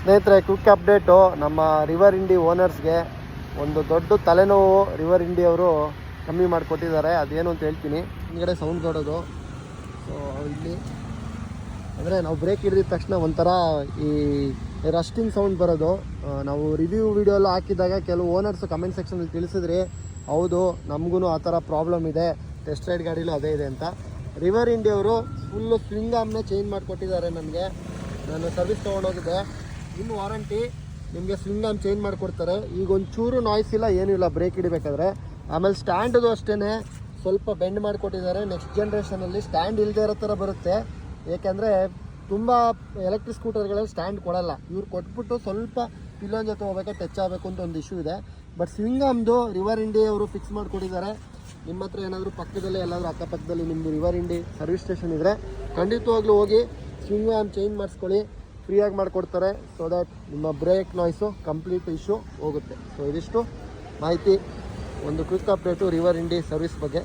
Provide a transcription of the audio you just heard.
ಸ್ನೇಹಿತರೆ, quick update. ನಮ್ಮ river ಇಂಡಿ ಓನರ್ಸ್ಗೆ ಒಂದು ದೊಡ್ಡ ತಲೆನೋವು ರಿವರ್ ಇಂಡಿ ಅವರು ಕಮ್ಮಿ ಮಾಡಿಕೊಟ್ಟಿದ್ದಾರೆ. ಅದೇನು ಅಂತ ಹೇಳ್ತೀನಿ. ಹಿಂದ್ಗಡೆ ಸೌಂಡ್ ಕೊಡೋದು. ಸೊ ಇಲ್ಲಿ ಅಂದರೆ ನಾವು ಬ್ರೇಕ್ ಹಿಡಿದ ತಕ್ಷಣ ಒಂಥರ ಈ ರಸ್ಟಿಂಗ್ ಸೌಂಡ್ ಬರೋದು. ನಾವು ರಿವ್ಯೂ ವಿಡಿಯೋ ಎಲ್ಲ ಹಾಕಿದಾಗ ಕೆಲವು ಓನರ್ಸು ಕಮೆಂಟ್ ಸೆಕ್ಷನಲ್ಲಿ ತಿಳಿಸಿದ್ರಿ, ಹೌದು ನಮಗೂ ಆ ಥರ ಪ್ರಾಬ್ಲಮ್ ಇದೆ, ಟೆಸ್ಟ್ ರೈಡ್ ಗಾಡಿಲೂ ಅದೇ ಇದೆ ಅಂತ. ರಿವರ್ ಇಂಡಿ ಅವರು ಫುಲ್ಲು ಸ್ವಿಂಗ್ ಆಮ್ನೇ ಚೇಂಜ್ ಮಾಡಿಕೊಟ್ಟಿದ್ದಾರೆ ನನಗೆ. ನಾನು ಸರ್ವಿಸ್ ತೊಗೊಂಡೋಗಿದೆ, ಇನ್ನು ವಾರಂಟಿ ನಿಮಗೆ ಸ್ವಿಂಗ್ ಆಮ್ ಚೇಂಜ್ ಮಾಡಿಕೊಡ್ತಾರೆ. ಈಗ ಒಂಚೂರು ನಾಯ್ಸ್ ಇಲ್ಲ, ಏನೂ ಇಲ್ಲ ಬ್ರೇಕ್ ಹಿಡಿಬೇಕಾದ್ರೆ. ಆಮೇಲೆ ಸ್ಟ್ಯಾಂಡದು ಅಷ್ಟೇ ಸ್ವಲ್ಪ ಬೆಂಡ್ ಮಾಡಿಕೊಟ್ಟಿದ್ದಾರೆ. ನೆಕ್ಸ್ಟ್ ಜನ್ರೇಷನಲ್ಲಿ ಸ್ಟ್ಯಾಂಡ್ ಇಲ್ಲದೆ ಇರೋ ಥರ ಬರುತ್ತೆ. ಏಕೆಂದರೆ ತುಂಬ ಎಲೆಕ್ಟ್ರಿಕ್ ಸ್ಕೂಟರ್ಗಳಲ್ಲಿ ಸ್ಟ್ಯಾಂಡ್ ಕೊಡಲ್ಲ. ಇವ್ರು ಕೊಟ್ಬಿಟ್ಟು ಸ್ವಲ್ಪ ಪಿಲ್ಲೋನ್ ಜೊತೆ ಹೋಗ್ಬೇಕಾದ್ರೆ ಟಚ್ ಆಗಬೇಕು ಅಂತ ಒಂದು ಇಶ್ಯೂ ಇದೆ. ಬಟ್ ಸ್ವಿಂಗ್ ಆಮ್ದು ರಿವರ್ ಇಂಡಿ ಅವರು ಫಿಕ್ಸ್ ಮಾಡಿಕೊಟ್ಟಿದ್ದಾರೆ. ನಿಮ್ಮ ಹತ್ರ ಏನಾದರೂ ಪಕ್ಕದಲ್ಲಿ ಎಲ್ಲಾದರೂ ಅಕ್ಕಪಕ್ಕದಲ್ಲಿ ನಿಮ್ಮದು ರಿವರ್ ಇಂಡಿ ಸರ್ವಿಸ್ ಸ್ಟೇಷನ್ ಇದ್ದರೆ ಖಂಡಿತವಾಗ್ಲೂ ಹೋಗಿ ಸ್ವಿಂಗ್ ಆಮ್ ಚೇಂಜ್ ಮಾಡಿಸ್ಕೊಳ್ಳಿ, ಫ್ರೀಯಾಗಿ ಮಾಡಿಕೊಡ್ತಾರೆ. ಸೊ ದ್ಯಾಟ್ ನಿಮ್ಮ ಬ್ರೇಕ್ ನಾಯ್ಸು ಕಂಪ್ಲೀಟ್ ಇಶ್ಯೂ ಹೋಗುತ್ತೆ. ಸೊ ಇದಿಷ್ಟು ಮಾಹಿತಿ, ಒಂದು ಕ್ವಿಕ್ ಅಪ್ಡೇಟು ರಿವರ್ ಇಂಡಿ ಸರ್ವಿಸ್ ಬಗ್ಗೆ.